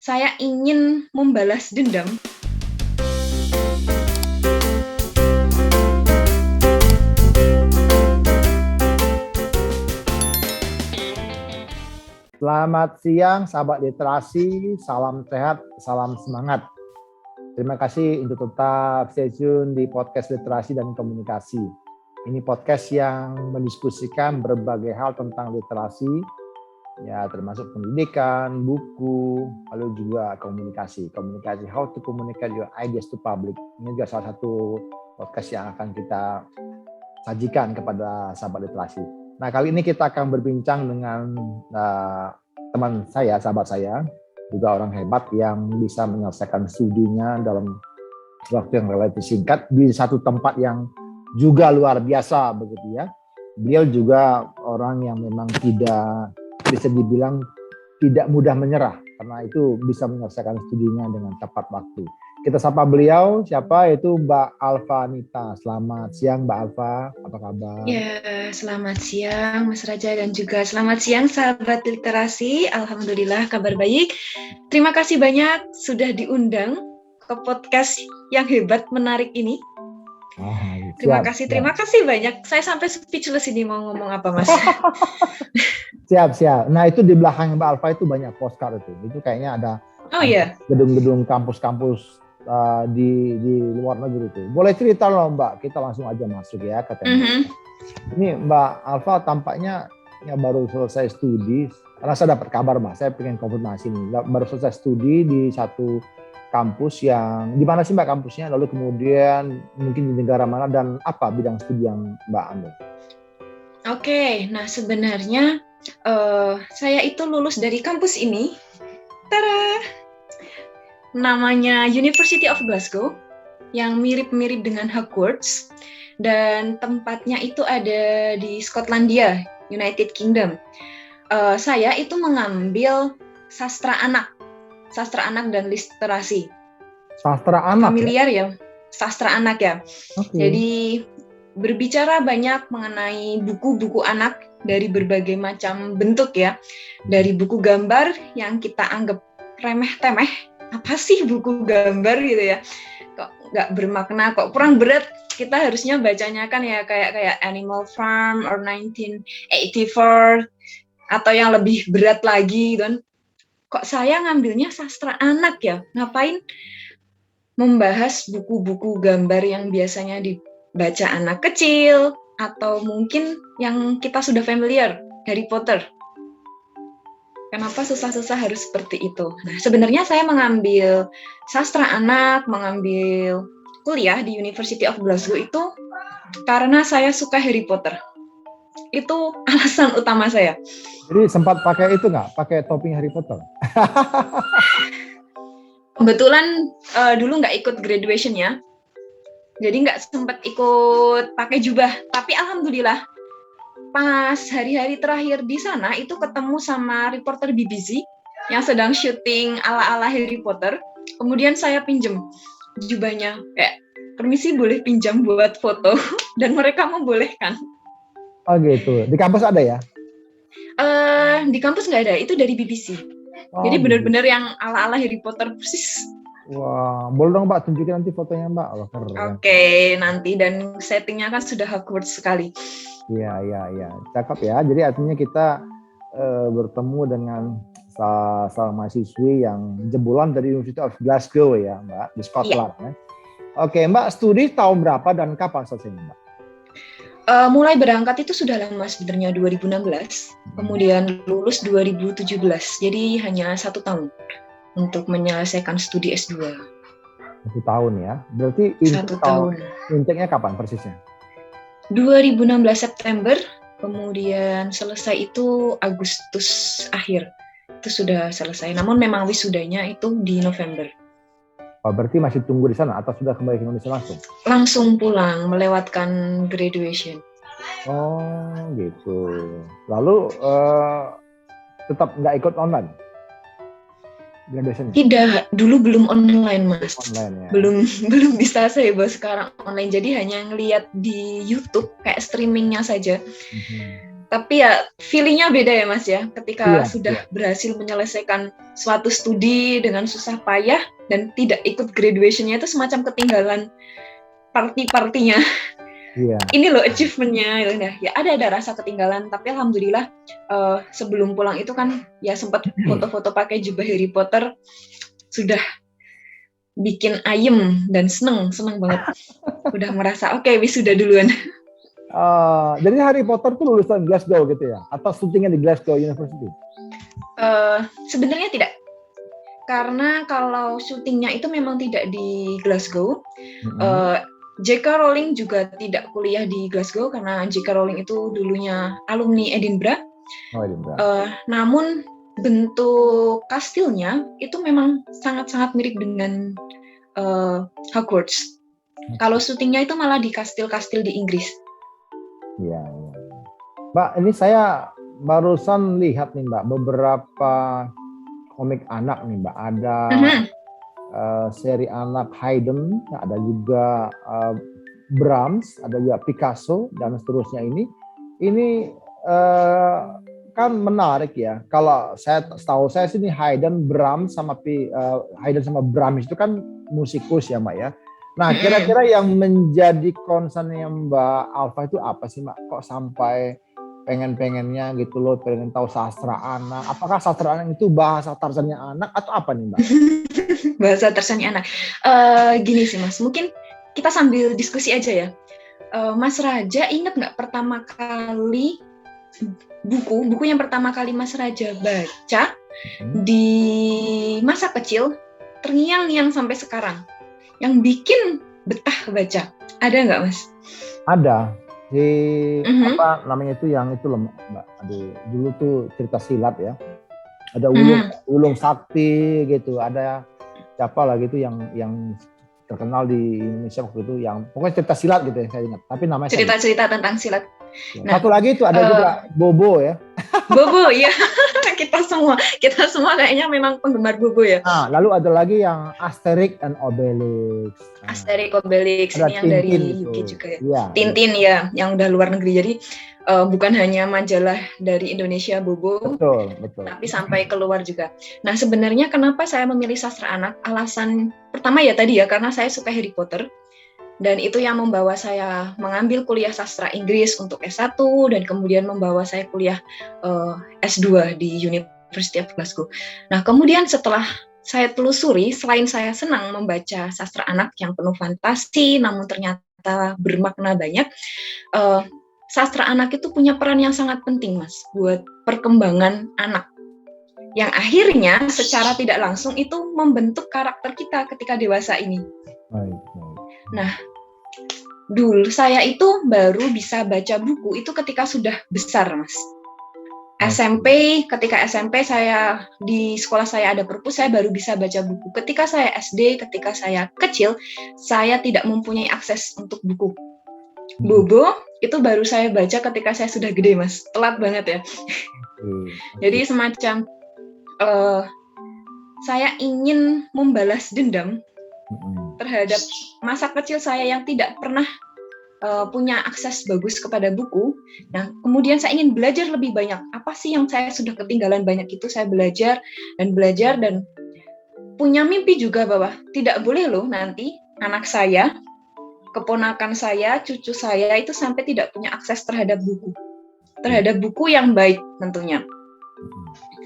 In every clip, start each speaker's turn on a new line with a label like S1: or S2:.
S1: saya ingin membalas dendam.
S2: Selamat siang, sahabat literasi. Salam sehat, salam semangat. Terima kasih untuk tetap stay tune di podcast literasi dan komunikasi. Ini podcast yang mendiskusikan berbagai hal tentang literasi, ya termasuk pendidikan, buku, lalu juga komunikasi. Komunikasi, how to communicate your ideas to public. Ini juga salah satu podcast yang akan kita sajikan kepada sahabat literasi. Nah, kali ini kita akan berbincang dengan teman saya, sahabat saya, juga orang hebat yang bisa menyelesaikan studinya dalam waktu yang relatif singkat di satu tempat yang juga luar biasa begitu ya. Beliau juga orang yang memang tidak bisa dibilang tidak mudah menyerah karena itu bisa menyelesaikan studinya dengan tepat waktu. Kita sapa beliau, siapa? Itu Mbak Alfa Nita. Selamat siang Mbak Alfa, apa kabar?
S1: Ya, selamat siang Mas Raja dan juga selamat siang sahabat literasi. Alhamdulillah kabar baik. Terima kasih banyak sudah diundang ke podcast yang hebat, menarik ini. Terima kasih banyak. Saya sampai speechless ini mau ngomong apa Mas.
S2: Siap. Nah itu di belakang Mbak Alfa itu banyak postcard itu. Itu kayaknya ada gedung-gedung kampus-kampus di luar negeri itu. Boleh cerita loh Mbak, kita langsung aja masuk ya ke tema. Ini Mbak Alfa tampaknya ya baru selesai studi, karena saya dapat kabar Mbak, saya pengen konfirmasi nih, baru selesai studi di satu kampus yang, di mana sih Mbak kampusnya, lalu kemudian mungkin di negara mana dan apa bidang studi yang Mbak ambil?
S1: Oke, nah sebenarnya saya itu lulus dari kampus ini. Tada! Namanya University of Glasgow, yang mirip-mirip dengan Hogwarts, dan tempatnya itu ada di Skotlandia, United Kingdom. Saya itu mengambil sastra anak dan literasi.
S2: Sastra anak?
S1: Familiar ya? Sastra anak ya. Okay. Jadi berbicara banyak mengenai buku-buku anak dari berbagai macam bentuk ya. Dari buku gambar yang kita anggap remeh-temeh, apa sih buku gambar gitu ya, kok nggak bermakna, kok kurang berat, kita harusnya bacanya kan ya kayak Animal Farm or 1984 atau yang lebih berat lagi kan. Kok saya ngambilnya sastra anak ya, ngapain membahas buku-buku gambar yang biasanya dibaca anak kecil atau mungkin yang kita sudah familiar, Harry Potter. Kenapa susah-susah harus seperti itu? Nah, sebenarnya saya mengambil sastra anak, mengambil kuliah di University of Glasgow itu karena saya suka Harry Potter. Itu alasan utama saya.
S2: Jadi sempat pakai itu nggak? Pakai topping Harry Potter?
S1: Kebetulan dulu nggak ikut graduation ya. Jadi nggak sempat ikut pakai jubah. Tapi alhamdulillah, pas hari-hari terakhir di sana itu ketemu sama reporter BBC yang sedang syuting ala-ala Harry Potter. Kemudian saya pinjem jubahnya, kayak permisi boleh pinjam buat foto, dan mereka membolehkan.
S2: Oh gitu, di kampus ada ya?
S1: Di kampus nggak ada, itu dari BBC. Jadi benar-benar yang ala-ala Harry Potter persis.
S2: Wah, boleh dong Mbak tunjukin nanti fotonya Mbak.
S1: Oke, nanti, dan settingnya kan sudah Hogwarts sekali.
S2: Iya, cakep ya. Jadi artinya kita bertemu dengan salah mahasiswi yang jebolan dari University of Glasgow ya Mbak, di Scotland ya. Oke Mbak, studi tahun berapa dan kapan selesainya Mbak?
S1: Mulai berangkat itu sudah lama sebenarnya, 2016. Kemudian lulus 2017. Jadi hanya 1 tahun untuk menyelesaikan studi S2.
S2: 1 tahun ya. Berarti
S1: 1 tahun.
S2: Intake-nya kapan persisnya?
S1: 2016 September, kemudian selesai itu Agustus akhir. Itu sudah selesai. Namun memang wisudanya itu di November.
S2: Oh, berarti masih tunggu di sana atau sudah kembali ke Indonesia langsung?
S1: Langsung pulang, melewatkan graduation.
S2: Oh, gitu. Lalu tetap nggak ikut online? Graduation?
S1: Tidak, dulu belum online Mas.
S2: Online, ya.
S1: Belum bisa saya sekarang online. Jadi hanya ngelihat di YouTube kayak streamingnya saja. Tapi ya feelingnya beda ya Mas ya, ketika sudah berhasil menyelesaikan suatu studi dengan susah payah dan tidak ikut graduation-nya, itu semacam ketinggalan party-partinya. Ini loh achievement-nya, ya ada rasa ketinggalan. Tapi alhamdulillah sebelum pulang itu kan ya sempat foto-foto pakai jubah Harry Potter, sudah bikin ayem dan seneng banget. Udah merasa oke, wisuda duluan.
S2: Jadi Harry Potter tuh lulusan Glasgow gitu ya? Atau syutingnya di Glasgow University?
S1: Sebenarnya tidak. Karena kalau syutingnya itu memang tidak di Glasgow. J.K. Rowling juga tidak kuliah di Glasgow karena J.K. Rowling itu dulunya alumni Edinburgh. Namun bentuk kastilnya itu memang sangat-sangat mirip dengan Hogwarts. Kalau syutingnya itu malah di kastil-kastil di Inggris.
S2: Iya. Mbak, ini saya barusan lihat nih Mbak, beberapa komik anak nih Mbak. Ada seri anak Haydn, ada juga Brahms, ada juga Picasso, dan seterusnya ini kan menarik ya. Kalau setahu saya sih ini Haydn, Brahms sama Brahms itu kan musikus ya Mbak ya. Nah, kira-kira yang menjadi concern-nya Mbak Alfa itu apa sih Mbak? Kok sampai pengen-pengennya gitu loh, pengen tahu sastra anak. Apakah sastra anak itu bahasa Tarzannya anak atau apa nih Mbak?
S1: Bahasa Tarzannya anak. Gini sih Mas, mungkin kita sambil diskusi aja ya. Mas Raja ingat nggak pertama kali buku yang pertama kali Mas Raja baca di masa kecil, terngiang-ngiang sampai sekarang, yang bikin betah baca, ada nggak Mas?
S2: Ada. Apa namanya itu yang itu loh Mbak. Dulu tuh cerita silat ya. Ada Ulung Sakti gitu. Ada siapa lagi itu yang terkenal di Indonesia waktu itu, yang pokoknya cerita silat gitu ya saya ingat. Tapi namanya
S1: cerita tentang silat.
S2: Nah, satu lagi itu ada juga Bobo ya.
S1: Bobo ya. kita semua kayaknya memang penggemar Bobo ya.
S2: Nah, lalu ada lagi yang Asterix and Obelix.
S1: Asterix Obelix ini yang dari UK juga ya.
S2: Ya.
S1: Tintin ya, yang udah luar negeri. Jadi bukan hanya majalah dari Indonesia Bobo,
S2: betul.
S1: tapi sampai keluar juga. Nah, sebenarnya kenapa saya memilih sastra anak? Alasan pertama ya tadi ya, karena saya suka Harry Potter. Dan itu yang membawa saya mengambil kuliah sastra Inggris untuk S1 dan kemudian membawa saya kuliah S2 di University of Glasgow. Nah, kemudian setelah saya telusuri, selain saya senang membaca sastra anak yang penuh fantasi, namun ternyata bermakna banyak, sastra anak itu punya peran yang sangat penting, Mas, buat perkembangan anak. Yang akhirnya secara tidak langsung itu membentuk karakter kita ketika dewasa ini. Nah, dulu saya itu baru bisa baca buku itu ketika sudah besar, Mas. Ketika SMP saya di sekolah saya ada perpus, saya baru bisa baca buku. Ketika saya SD, ketika saya kecil, saya tidak mempunyai akses untuk buku. Bobo itu baru saya baca ketika saya sudah gede, Mas. Telat banget ya. Jadi semacam saya ingin membalas dendam terhadap masa kecil saya yang tidak pernah punya akses bagus kepada buku. Nah, kemudian saya ingin belajar lebih banyak. Apa sih yang saya sudah ketinggalan banyak itu, saya belajar dan punya mimpi juga bahwa tidak boleh loh nanti anak saya, keponakan saya, cucu saya itu sampai tidak punya akses terhadap buku yang baik tentunya.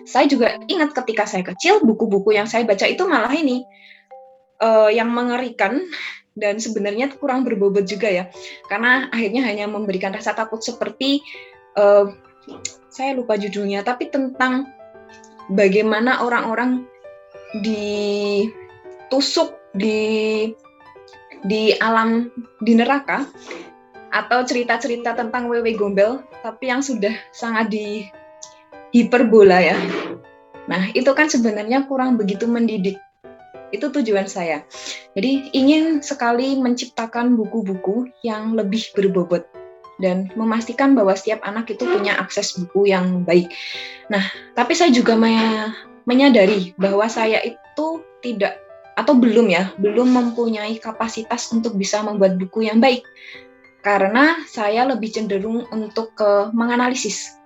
S1: Saya juga ingat ketika saya kecil, buku-buku yang saya baca itu malah ini yang mengerikan dan sebenarnya kurang berbobot juga ya, karena akhirnya hanya memberikan rasa takut seperti saya lupa judulnya, tapi tentang bagaimana orang-orang ditusuk di alam, di neraka, atau cerita-cerita tentang Wewe Gombel tapi yang sudah sangat di hiperbola ya. Nah, itu kan sebenarnya kurang begitu mendidik. Itu tujuan saya. Jadi ingin sekali menciptakan buku-buku yang lebih berbobot dan memastikan bahwa setiap anak itu punya akses buku yang baik. Nah, tapi saya juga menyadari bahwa saya itu tidak atau belum mempunyai kapasitas untuk bisa membuat buku yang baik. karena saya lebih cenderung untuk menganalisis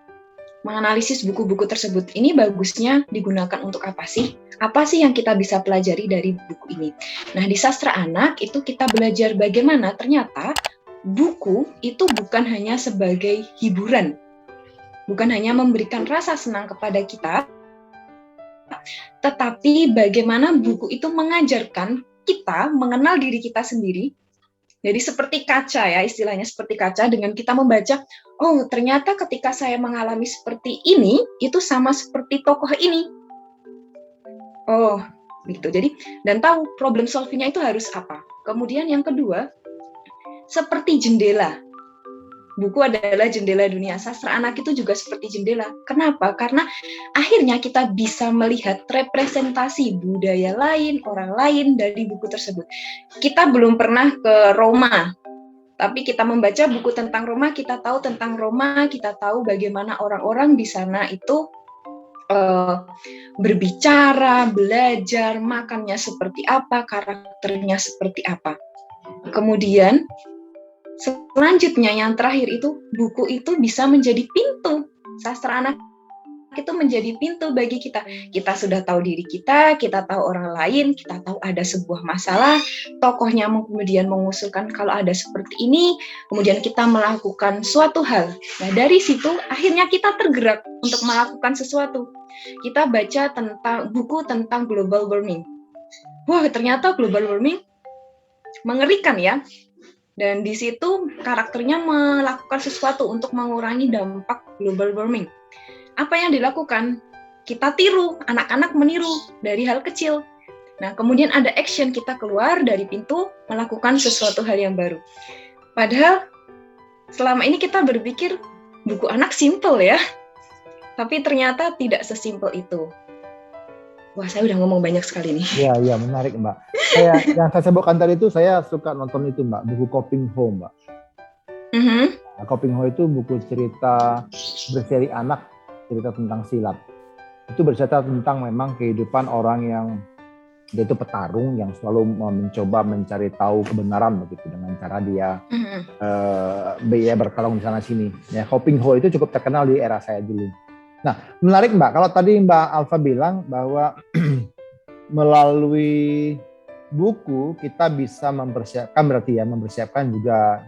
S1: buku-buku tersebut. Ini bagusnya digunakan untuk apa sih? Apa sih yang kita bisa pelajari dari buku ini? Nah, di sastra anak itu kita belajar bagaimana ternyata buku itu bukan hanya sebagai hiburan, bukan hanya memberikan rasa senang kepada kita, tetapi bagaimana buku itu mengajarkan kita mengenal diri kita sendiri. Jadi seperti kaca ya, istilahnya seperti kaca, dengan kita membaca, oh ternyata ketika saya mengalami seperti ini, itu sama seperti tokoh ini. Oh, gitu. Jadi, dan tahu problem solving-nya itu harus apa. Kemudian yang kedua, seperti jendela. Buku adalah jendela dunia. Sastra anak itu juga seperti jendela. Kenapa? Karena akhirnya kita bisa melihat representasi budaya lain, orang lain dari buku tersebut. Kita belum pernah ke Roma, tapi kita membaca buku tentang Roma, kita tahu tentang Roma, kita tahu bagaimana orang-orang di sana itu berbicara, belajar, makannya seperti apa, karakternya seperti apa. Kemudian selanjutnya yang terakhir itu, buku itu bisa menjadi pintu. Sastra anak itu menjadi pintu bagi kita. Kita sudah tahu diri kita tahu orang lain, kita tahu ada sebuah masalah, tokohnya kemudian mengusulkan kalau ada seperti ini, kemudian kita melakukan suatu hal. Nah, dari situ akhirnya kita tergerak untuk melakukan sesuatu. Kita baca tentang buku tentang global warming. Wah, ternyata global warming mengerikan ya. Dan di situ karakternya melakukan sesuatu untuk mengurangi dampak global warming. Apa yang dilakukan? Kita tiru, anak-anak meniru dari hal kecil. Nah, kemudian ada action, kita keluar dari pintu, melakukan sesuatu hal yang baru. Padahal selama ini kita berpikir buku anak simple ya, tapi ternyata tidak sesimpel itu. Wah, saya udah ngomong banyak sekali nih.
S2: Iya, menarik Mbak. Yang saya sebutkan tadi itu, saya suka nonton itu Mbak, buku Coping Home Mbak. Nah, Coping Home itu buku cerita berseri anak, cerita tentang silat. Itu bercerita tentang memang kehidupan orang yang dia itu petarung yang selalu mencoba mencari tahu kebenaran begitu dengan cara dia bertarung di sana sini. Ya, Coping Home itu cukup terkenal di era saya dulu. Nah, menarik Mbak, kalau tadi Mbak Alfa bilang bahwa melalui buku kita bisa mempersiapkan, berarti ya mempersiapkan juga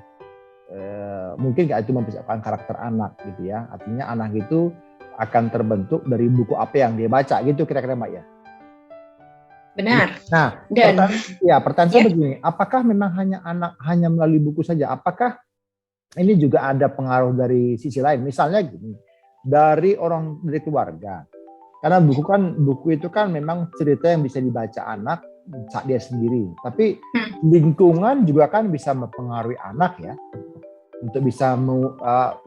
S2: mungkin nggak itu mempersiapkan karakter anak gitu ya. Artinya anak itu akan terbentuk dari buku apa yang dia baca gitu kira-kira Mbak ya.
S1: Benar.
S2: Nah, pertanyaan saya begini, apakah memang hanya melalui buku saja? Apakah ini juga ada pengaruh dari sisi lain? Misalnya gini, dari keluarga. Karena buku itu kan memang cerita yang bisa dibaca anak saat dia sendiri. Tapi lingkungan juga kan bisa mempengaruhi anak ya, untuk bisa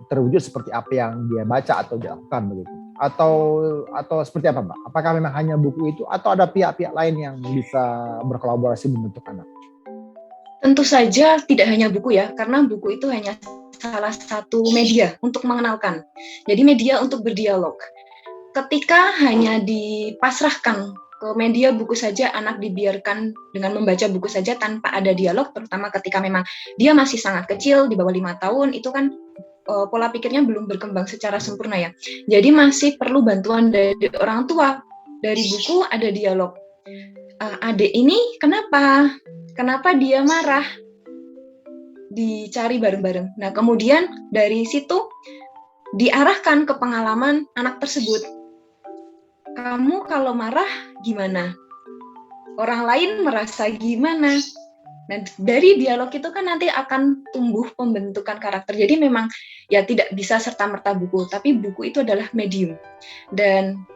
S2: terwujud seperti apa yang dia baca atau dilakukan begitu. Atau seperti apa Mbak? Apakah memang hanya buku itu atau ada pihak-pihak lain yang bisa berkolaborasi membentuk anak?
S1: Tentu saja tidak hanya buku ya, karena buku itu hanya salah satu media untuk mengenalkan. Jadi media untuk berdialog. Ketika hanya dipasrahkan ke media buku saja, anak dibiarkan dengan membaca buku saja tanpa ada dialog, terutama ketika memang dia masih sangat kecil, di bawah 5 tahun, itu kan pola pikirnya belum berkembang secara sempurna ya. Jadi masih perlu bantuan dari orang tua. Dari buku ada dialog. Adik ini kenapa? Kenapa dia marah? Dicari bareng-bareng. Nah, kemudian dari situ diarahkan ke pengalaman anak tersebut. Kamu kalau marah gimana? Orang lain merasa gimana? Nah, dari dialog itu kan nanti akan tumbuh pembentukan karakter. Jadi memang ya tidak bisa serta-merta buku, tapi buku itu adalah medium. Dan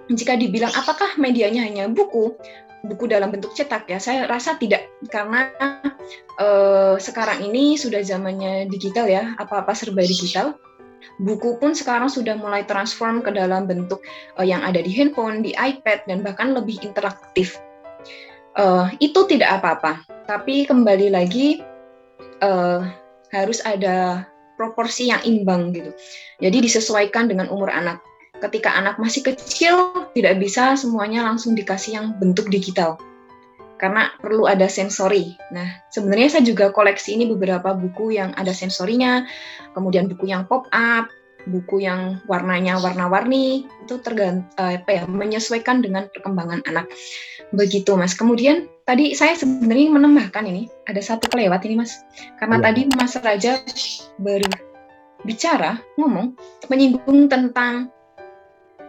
S1: jika dibilang apakah medianya hanya buku dalam bentuk cetak ya, saya rasa tidak, karena sekarang ini sudah zamannya digital ya, apa-apa serba digital. Buku pun sekarang sudah mulai transform ke dalam bentuk yang ada di handphone, di iPad, dan bahkan lebih interaktif. Itu tidak apa-apa, tapi kembali lagi harus ada proporsi yang imbang gitu. Jadi disesuaikan dengan umur anak. Ketika anak masih kecil, tidak bisa semuanya langsung dikasih yang bentuk digital. karena perlu ada sensori. Nah, sebenarnya saya juga koleksi ini beberapa buku yang ada sensorinya, kemudian buku yang pop up, buku yang warnanya warna-warni, itu menyesuaikan dengan perkembangan anak. Begitu, Mas. Kemudian tadi saya sebenarnya menambahkan ini, ada satu kelewat ini, Mas. Karena tadi Mas Raja berbicara, menyinggung tentang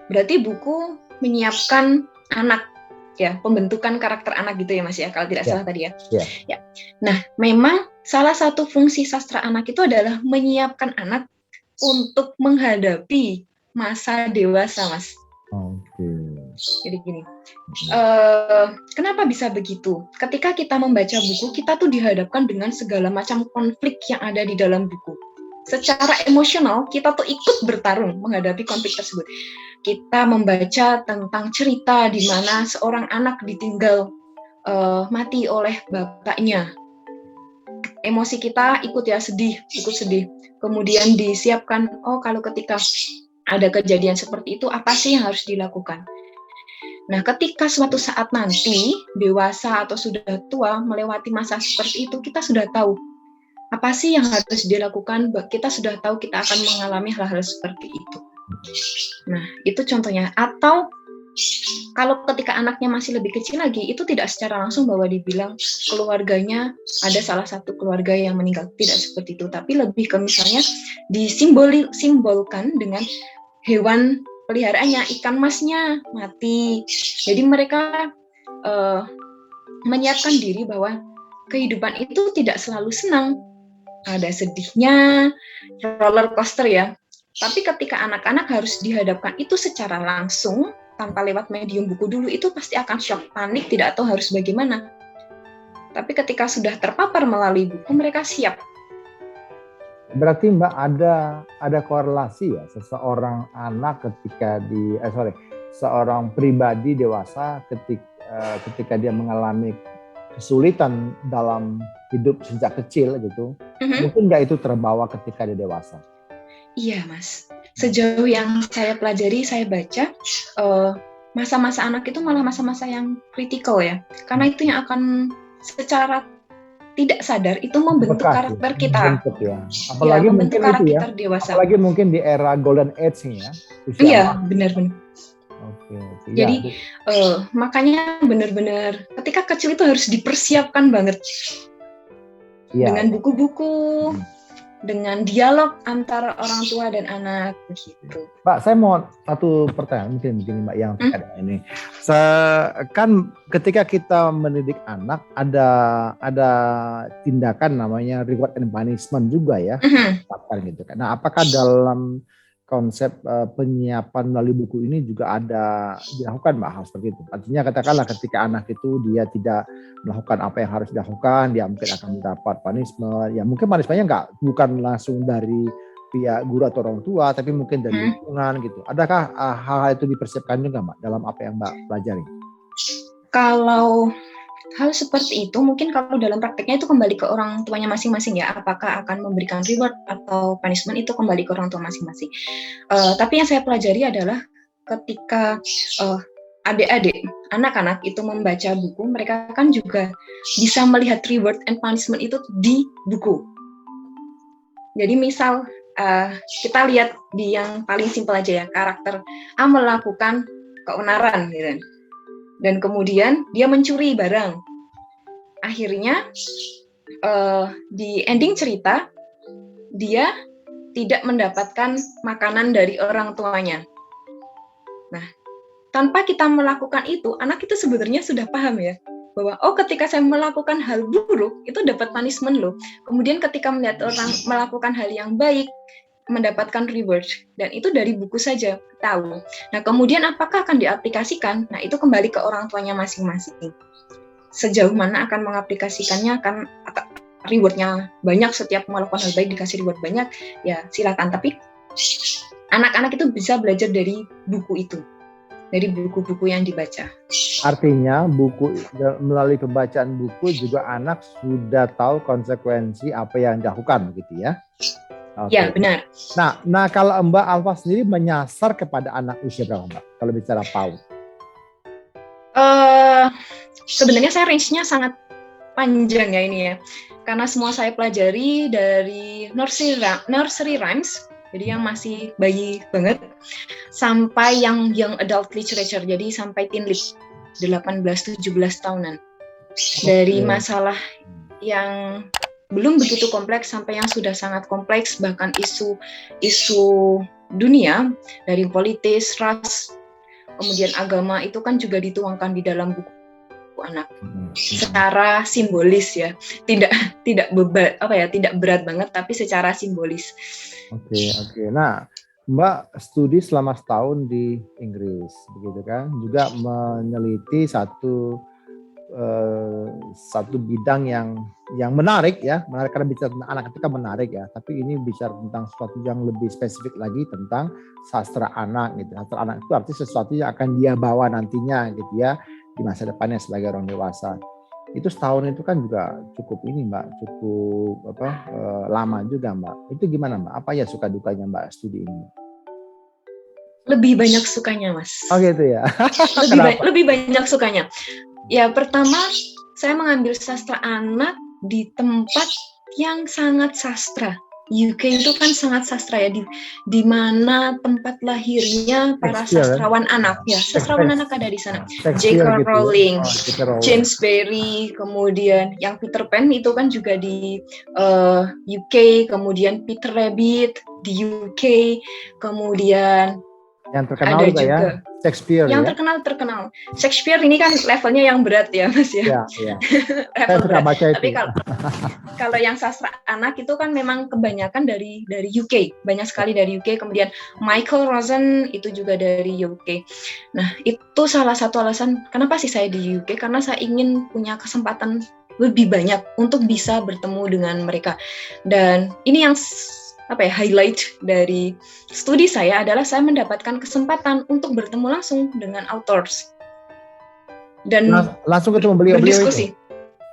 S1: berarti buku menyiapkan anak, ya, pembentukan karakter anak gitu ya, Mas, ya, kalau tidak salah tadi ya. Ya. Nah, memang salah satu fungsi sastra anak itu adalah menyiapkan anak untuk menghadapi masa dewasa, Mas. Jadi gini, kenapa bisa begitu? Ketika kita membaca buku, kita tuh dihadapkan dengan segala macam konflik yang ada di dalam buku. Secara emosional, kita tuh ikut bertarung menghadapi konflik tersebut. Kita membaca tentang cerita di mana seorang anak ditinggal mati oleh bapaknya. Emosi kita ikut sedih. Kemudian disiapkan, kalau ketika ada kejadian seperti itu, apa sih yang harus dilakukan? Nah, ketika suatu saat nanti dewasa atau sudah tua melewati masa seperti itu, kita sudah tahu apa sih yang harus dilakukan. Kita sudah tahu kita akan mengalami hal-hal seperti itu. Nah, itu contohnya. Atau kalau ketika anaknya masih lebih kecil lagi, itu tidak secara langsung bahwa dibilang keluarganya ada salah satu keluarga yang meninggal. Tidak seperti itu, tapi lebih ke misalnya disimbolkan dengan hewan peliharaannya, ikan masnya mati. Jadi mereka menyiapkan diri bahwa kehidupan itu tidak selalu senang. Ada sedihnya, roller coaster ya. Tapi ketika anak-anak harus dihadapkan itu secara langsung, tanpa lewat medium buku dulu, itu pasti akan shock, panik, tidak tahu harus bagaimana. Tapi ketika sudah terpapar melalui buku, mereka siap.
S2: Berarti Mbak ada korelasi ya, seseorang anak seorang pribadi dewasa ketika dia mengalami kesulitan dalam hidup sejak kecil gitu, mungkin nggak itu terbawa ketika dia dewasa?
S1: Iya, Mas. Sejauh yang saya pelajari, saya baca, masa-masa anak itu malah masa-masa yang kritikal ya. Karena itu yang akan secara tidak sadar itu membentuk karakter kita.
S2: Apalagi
S1: membentuk
S2: mungkin
S1: karakter dewasa.
S2: Apalagi mungkin di era golden age ya.
S1: Iya, benar-benar.
S2: Oke.
S1: Jadi makanya benar-benar ketika kecil itu harus dipersiapkan banget. Dengan buku-buku, dengan dialog antara orang tua dan anak begitu.
S2: Mbak, saya mau satu pertanyaan mungkin Mbak yang terkait dengan ini. Kan ketika kita mendidik anak ada tindakan namanya reward and punishment juga ya, gitu kan. Nah, apakah dalam konsep penyiapan melalui buku ini juga ada dilakukan Mbak hal seperti itu? Artinya katakanlah ketika anak itu dia tidak melakukan apa yang harus dilakukan, dia mungkin akan mendapat punishment. Ya mungkin punishment-nya bukan langsung dari pihak guru atau orang tua, tapi mungkin dari lingkungan gitu. Adakah hal-hal itu dipersiapkan juga Mbak dalam apa yang Mbak pelajari? Kalau
S1: hal seperti itu mungkin kalau dalam prakteknya itu kembali ke orang tuanya masing-masing ya, apakah akan memberikan reward atau punishment itu kembali ke orang tua masing-masing. Tapi yang saya pelajari adalah ketika adik-adik, anak-anak itu membaca buku, mereka kan juga bisa melihat reward and punishment itu di buku. Jadi misal kita lihat di yang paling simpel aja ya, karakter A melakukan keonaran gitu. Dan kemudian dia mencuri barang. Akhirnya di ending cerita dia tidak mendapatkan makanan dari orang tuanya. Nah, tanpa kita melakukan itu, anak itu sebenarnya sudah paham ya bahwa ketika saya melakukan hal buruk itu dapat punishment loh. Kemudian ketika melihat orang melakukan hal yang baik mendapatkan reward, dan itu dari buku saja tahu. Nah, kemudian apakah akan diaplikasikan? Nah, itu kembali ke orang tuanya masing-masing. Sejauh mana akan mengaplikasikannya, akan rewardnya banyak, setiap melakukan hal baik dikasih reward banyak, ya silakan. Tapi anak-anak itu bisa belajar dari buku itu, dari buku-buku yang dibaca.
S2: Artinya melalui pembacaan buku juga anak sudah tahu konsekuensi apa yang dilakukan begitu ya?
S1: Okay. Ya, benar.
S2: Nah kalau Mbak Alfa sendiri menyasar kepada anak usia berapa Mbak? Kalau bicara PAUD?
S1: sebenarnya saya range-nya sangat panjang ya ini ya, karena semua saya pelajari dari nursery rhymes, jadi yang masih bayi banget, sampai yang young adult literature, jadi sampai teen lit, 18-17 tahunan. Dari masalah yang belum begitu kompleks sampai yang sudah sangat kompleks, bahkan isu dunia, dari politis, ras, kemudian agama, itu kan juga dituangkan di dalam buku anak secara simbolis ya, tidak berat banget, tapi secara simbolis.
S2: Oke. Nah, Mbak studi selama setahun di Inggris, begitu kan? Juga meneliti satu bidang yang menarik ya, karena bicara tentang anak itu kan menarik ya. Tapi ini bicara tentang sesuatu yang lebih spesifik lagi tentang sastra anak gitu. Sastra anak itu artinya sesuatu yang akan dia bawa nantinya gitu ya, di masa depannya sebagai orang dewasa. Itu setahun itu kan juga cukup ini Mbak, cukup lama juga Mbak. Itu gimana Mbak? Apa ya suka dukanya Mbak studi ini?
S1: Lebih banyak sukanya Mas.
S2: Oh gitu ya.
S1: lebih banyak sukanya. Ya pertama, saya mengambil sastra anak di tempat yang sangat sastra. UK itu kan sangat sastra ya, di mana tempat lahirnya para sastrawan anak ya, sastrawan anak ada di sana. J.K. Rowling, James Barrie, kemudian yang Peter Pan itu kan juga di UK, kemudian Peter Rabbit di UK, kemudian
S2: yang terkenal juga ya, Shakespeare
S1: yang
S2: ya?
S1: terkenal. Shakespeare ini kan levelnya yang berat ya Mas ya.
S2: Iya.
S1: Saya suka baca itu. Tapi kalau yang sastra anak itu kan memang kebanyakan dari UK, banyak sekali dari UK. Kemudian Michael Rosen itu juga dari UK. Nah itu salah satu alasan kenapa sih saya di UK, karena saya ingin punya kesempatan lebih banyak untuk bisa bertemu dengan mereka. Dan ini yang highlight dari studi saya adalah saya mendapatkan kesempatan untuk bertemu langsung dengan authors dan
S2: langsung ketemu beliau
S1: berdiskusi.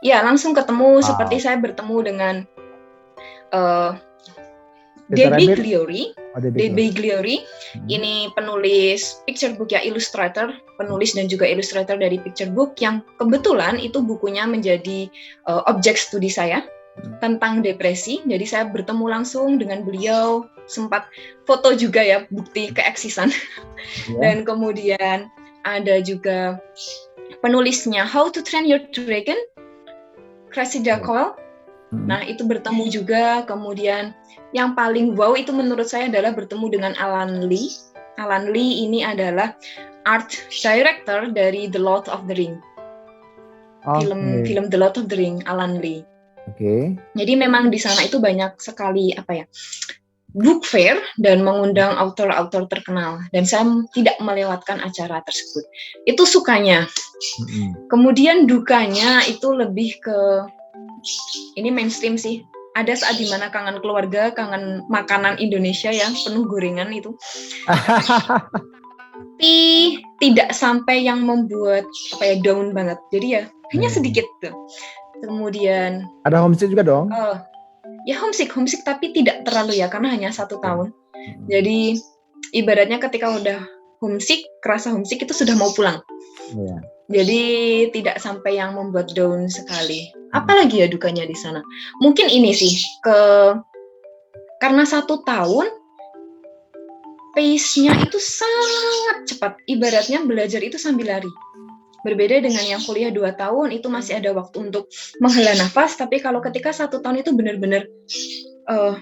S1: Ya, langsung ketemu. Seperti saya bertemu dengan Debbie Gliory. Ini penulis picture book ya, ilustrator, penulis dan juga ilustrator dari picture book yang kebetulan itu bukunya menjadi objek studi saya tentang depresi. Jadi saya bertemu langsung dengan beliau, sempat foto juga ya, bukti keeksisan. Dan kemudian ada juga penulisnya How to Train Your Dragon, Cressida Cole. Nah itu bertemu juga. Kemudian yang paling wow itu menurut saya adalah bertemu dengan Alan Lee. Alan Lee ini adalah art director dari The Lord of the Ring. Film The Lord of the Ring, Alan Lee. Jadi memang di sana itu banyak sekali book fair dan mengundang author-author terkenal, dan saya tidak melewatkan acara tersebut. Itu sukanya. Kemudian dukanya itu lebih ke ini mainstream sih. Ada saat dimana kangen keluarga, kangen makanan Indonesia yang penuh gorengan itu. Tapi tidak sampai yang membuat down banget. Jadi ya hanya sedikit tuh. Kemudian
S2: ada homesick juga dong?
S1: Ya homesick tapi tidak terlalu ya, karena hanya 1 tahun. Jadi ibaratnya ketika udah homesick, kerasa homesick itu sudah mau pulang. Jadi tidak sampai yang membuat down sekali. Apalagi ya dukanya di sana? Mungkin ini sih, karena 1 tahun pace-nya itu sangat cepat. Ibaratnya belajar itu sambil lari. Berbeda dengan yang kuliah 2 tahun, itu masih ada waktu untuk menghela nafas. Tapi kalau ketika 1 tahun itu benar-benar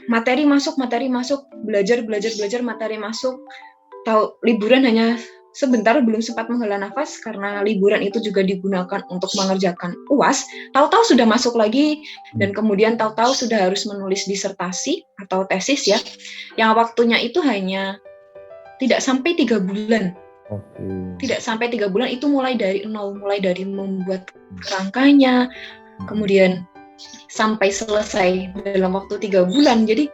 S1: materi masuk, belajar, materi masuk. Liburan hanya sebentar, belum sempat menghela nafas karena liburan itu juga digunakan untuk mengerjakan UAS. Tahu-tahu sudah masuk lagi, dan kemudian tahu-tahu sudah harus menulis disertasi atau tesis ya, yang waktunya itu hanya tidak sampai 3 bulan. Tidak sampai 3 bulan, itu mulai dari nol, mulai dari membuat kerangkanya, kemudian sampai selesai dalam waktu 3 bulan. Jadi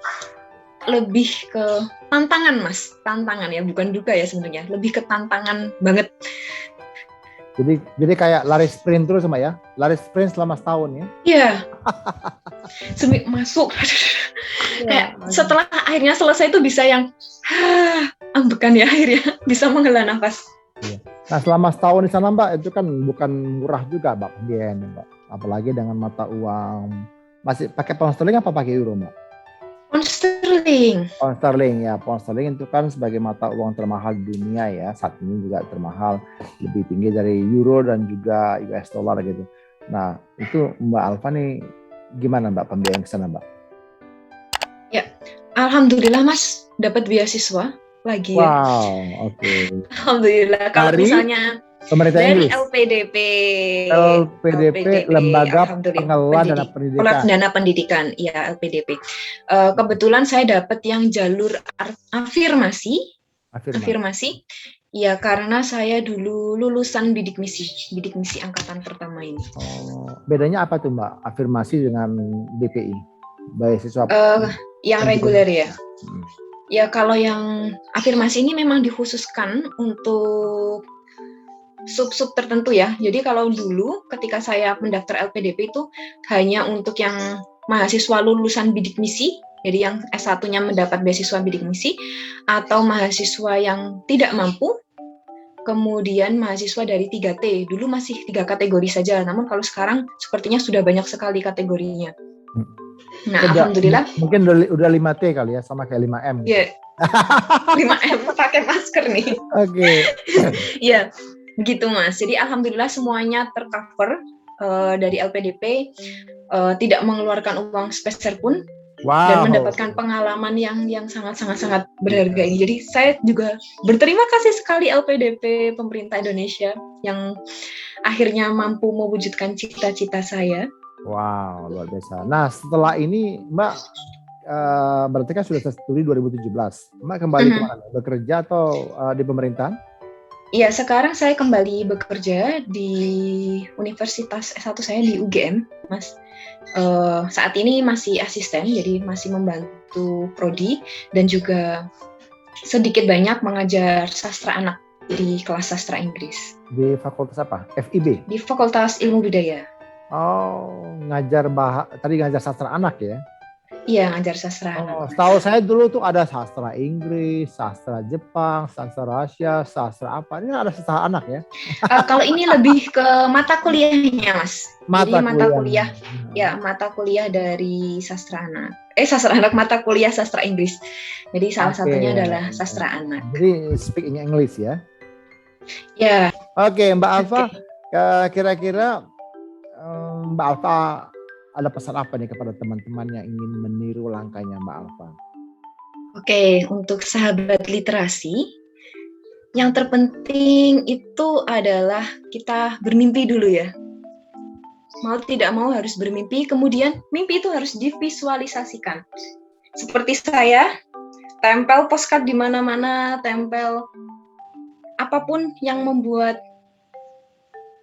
S1: lebih ke tantangan Mas, tantangan ya, bukan duka ya sebenarnya, lebih ke tantangan banget.
S2: Jadi kayak lari sprint terus Mbak ya, lari sprint selama setahun ya?
S1: Iya. Masuk. Kayak setelah akhirnya selesai itu bisa yang ambekan ya, akhirnya bisa menghela nafas.
S2: Nah, selama setahun di sana Mbak, itu kan bukan murah juga Mbak pembiayaannya Mbak. Apalagi dengan mata uang. Masih pakai pound sterling apa pakai euro Mbak?
S1: Pound sterling.
S2: Pound sterling ya, pound sterling itu kan sebagai mata uang termahal di dunia ya. Saat ini juga termahal, lebih tinggi dari euro dan juga US dollar gitu. Nah, itu Mbak Alfa nih gimana Mbak pembiayaan ke sana Mbak?
S1: Ya, alhamdulillah Mas dapat beasiswa lagi ya.
S2: Wow, oke.
S1: Alhamdulillah. Kalau
S2: Dari
S1: misalnya
S2: pemerintah
S1: dari
S2: Inggris.
S1: LPDP,
S2: LPDP, Lembaga
S1: Alhamdulillah,
S2: Pengelola Dana Pendidikan.
S1: Dana Pendidikan, ya LPDP. Kebetulan saya dapat yang jalur afirmasi. Ya, karena saya dulu lulusan bidik misi angkatan pertama ini.
S2: Oh, bedanya apa tuh Mbak? Afirmasi dengan BPI, beasiswa
S1: yang reguler ya. Ya, kalau yang afirmasi ini memang dikhususkan untuk sub-sub tertentu ya. Jadi kalau dulu ketika saya mendaftar LPDP itu hanya untuk yang mahasiswa lulusan bidik misi, jadi yang S1-nya mendapat beasiswa bidik misi, atau mahasiswa yang tidak mampu, kemudian mahasiswa dari 3T. Dulu masih 3 kategori saja, namun kalau sekarang sepertinya sudah banyak sekali kategorinya. Nah, alhamdulillah.
S2: Mungkin udah 5T kali ya, sama kayak 5M.
S1: Iya. 5M pakai masker nih.
S2: Oke.
S1: Iya, begitu Mas. Jadi alhamdulillah semuanya tercover dari LPDP, tidak mengeluarkan uang sepeser pun. Wow. Dan mendapatkan pengalaman yang sangat berharga ini. Jadi saya juga berterima kasih sekali LPDP pemerintah Indonesia yang akhirnya mampu mewujudkan cita-cita saya.
S2: Wow, luar biasa. Nah, setelah ini Mbak berarti kan sudah studi 2017. Mbak kembali kemana? Bekerja atau di pemerintahan?
S1: Iya, sekarang saya kembali bekerja di Universitas S1 saya di UGM, Mas. Saat ini masih asisten, jadi masih membantu prodi dan juga sedikit banyak mengajar sastra anak di kelas sastra Inggris.
S2: Di fakultas apa? FIB?
S1: Di Fakultas Ilmu Budaya.
S2: Oh, tadi ngajar sastra anak ya?
S1: Iya, ngajar sastra anak.
S2: Setahu saya dulu tuh ada sastra Inggris, sastra Jepang, sastra Rusia, sastra apa? Ini ada sastra anak ya?
S1: Kalau ini lebih ke mata kuliahnya, Mas. Mata kuliah. Ya, mata kuliah dari sastra anak. Mata kuliah sastra Inggris. Jadi salah satunya adalah sastra anak.
S2: Jadi speak in English ya?
S1: Ya.
S2: Oke, Mbak Alfa, kira-kira Mbak Alfa ada pesan apa nih kepada teman-teman yang ingin meniru langkahnya Mbak Alfa?
S1: Oke, untuk sahabat literasi, yang terpenting itu adalah kita bermimpi dulu ya. Mau tidak mau harus bermimpi, kemudian mimpi itu harus divisualisasikan. Seperti saya, tempel postcard di mana-mana, tempel apapun yang membuat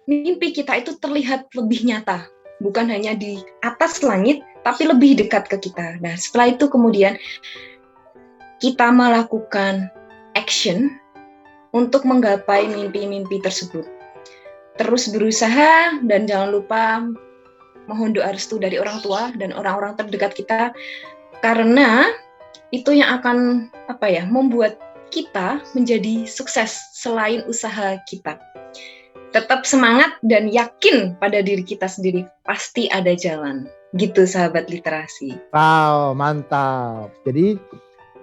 S1: mimpi kita itu terlihat lebih nyata. Bukan hanya di atas langit, tapi lebih dekat ke kita. Nah, setelah itu kemudian kita melakukan action untuk menggapai mimpi-mimpi tersebut. Terus berusaha dan jangan lupa mohon doa restu dari orang tua dan orang-orang terdekat kita, karena itu yang akan membuat kita menjadi sukses selain usaha kita. Tetap semangat dan yakin pada diri kita sendiri, pasti ada jalan. Gitu sahabat literasi.
S2: Wow, mantap. Jadi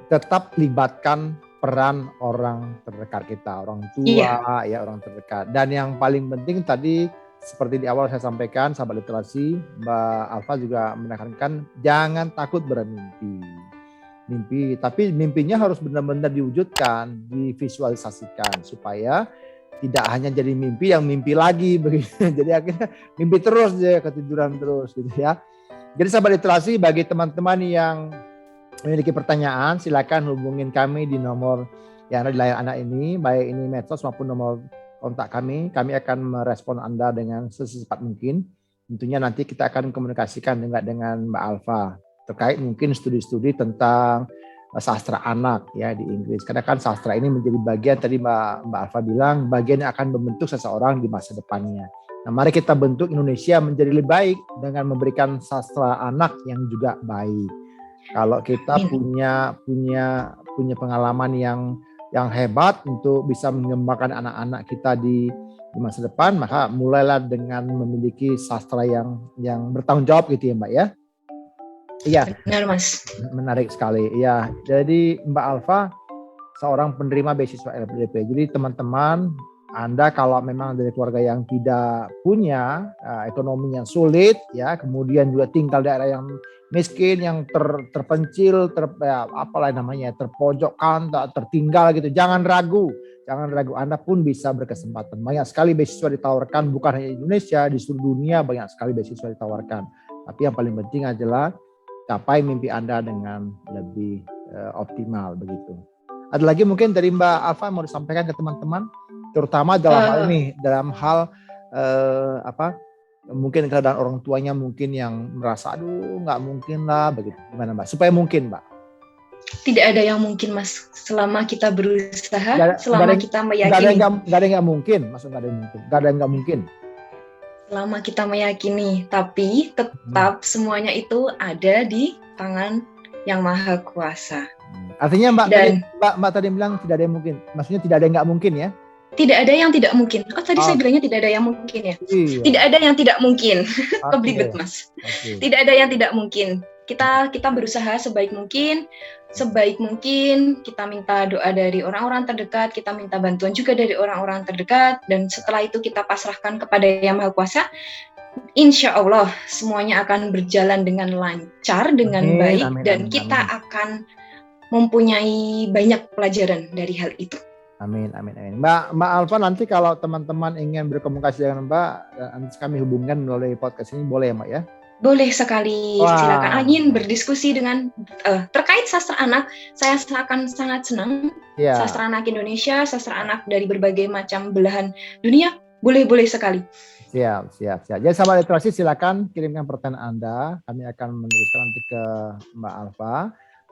S2: tetap libatkan peran orang terdekat kita, orang tua, ya orang terdekat. Dan yang paling penting tadi seperti di awal saya sampaikan, sahabat literasi, Mbak Alfa juga menekankan jangan takut bermimpi. Tapi mimpinya harus benar-benar diwujudkan, divisualisasikan supaya tidak hanya jadi mimpi yang mimpi lagi begitu. Jadi akhirnya mimpi terus dia ketiduran terus gitu ya. Jadi sahabat literasi, bagi teman-teman yang memiliki pertanyaan, silakan hubungin kami di nomor yang ada di layar Anda ini, baik ini medsos maupun nomor kontak kami. Kami akan merespon Anda dengan secepat mungkin. Tentunya nanti kita akan komunikasikan dengan Mbak Alfa terkait mungkin studi-studi tentang sastra anak ya di Inggris. Karena kan sastra ini menjadi bagian, tadi Mbak Alfa bilang, bagian yang akan membentuk seseorang di masa depannya. Nah, mari kita bentuk Indonesia menjadi lebih baik dengan memberikan sastra anak yang juga baik. Kalau kita punya pengalaman yang yang hebat untuk bisa mengembangkan anak-anak kita di masa depan, maka mulailah dengan memiliki sastra yang bertanggung jawab gitu ya Mbak ya. Iya.
S1: Benar Mas.
S2: Menarik sekali. Iya. Jadi Mbak Alfa seorang penerima beasiswa LPDP. Jadi teman-teman, Anda kalau memang dari keluarga yang tidak punya ekonomi yang sulit, ya, kemudian juga tinggal di daerah yang miskin, yang terpencil, apalah namanya, terpojokkan, tertinggal gitu, jangan ragu, Anda pun bisa berkesempatan. Banyak sekali beasiswa ditawarkan, bukan hanya di Indonesia, di seluruh dunia banyak sekali beasiswa ditawarkan. Tapi yang paling penting adalah capai mimpi Anda dengan lebih optimal begitu. Ada lagi mungkin dari Mbak Alfa mau disampaikan ke teman-teman, terutama dalam hal ini, dalam hal mungkin keadaan orang tuanya mungkin yang merasa aduh nggak mungkin lah begitu, gimana Mbak? Supaya mungkin Mbak.
S1: Tidak ada yang mungkin Mas, selama kita berusaha, selama kita meyakini.
S2: Nggak ada yang nggak mungkin, maksud nggak ada yang mungkin, nggak ada yang nggak mungkin.
S1: Selama kita meyakini, tapi tetap semuanya itu ada di tangan yang Maha Kuasa.
S2: Artinya Mbak tadi bilang tidak ada yang mungkin. Maksudnya tidak ada yang nggak mungkin ya?
S1: Tidak ada yang tidak mungkin. Tadi saya bilangnya tidak ada yang mungkin ya. Iya. Tidak ada yang tidak mungkin. Kebelibet Mas. Tidak ada yang tidak mungkin. Kita berusaha sebaik mungkin. Sebaik mungkin kita minta doa dari orang-orang terdekat, kita minta bantuan juga dari orang-orang terdekat, dan setelah itu kita pasrahkan kepada Yang Maha Kuasa. Insya Allah semuanya akan berjalan dengan lancar, dengan baik, dan kita akan mempunyai banyak pelajaran dari hal itu.
S2: Amin. Mbak Alfa, nanti kalau teman-teman ingin berkomunikasi dengan Mbak, nanti kami hubungkan melalui podcast ini, boleh ya Mbak ya?
S1: Boleh sekali. Wah. Silakan ingin berdiskusi dengan terkait sastra anak. Saya akan sangat senang. Sastra anak Indonesia, sastra anak dari berbagai macam belahan dunia, boleh sekali.
S2: Siap. Jadi sahabat literasi, silakan kirimkan pertanyaan Anda. Kami akan menuliskan nanti ke Mbak Alfa.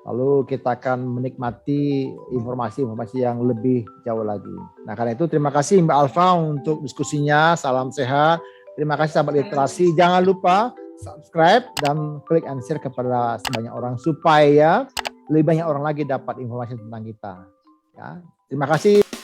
S2: Lalu kita akan menikmati informasi yang lebih jauh lagi. Nah, karena itu terima kasih Mbak Alfa untuk diskusinya. Salam sehat. Terima kasih sahabat literasi. Jangan lupa subscribe dan klik and share kepada sebanyak orang supaya lebih banyak orang lagi dapat informasi tentang kita. Ya, terima kasih.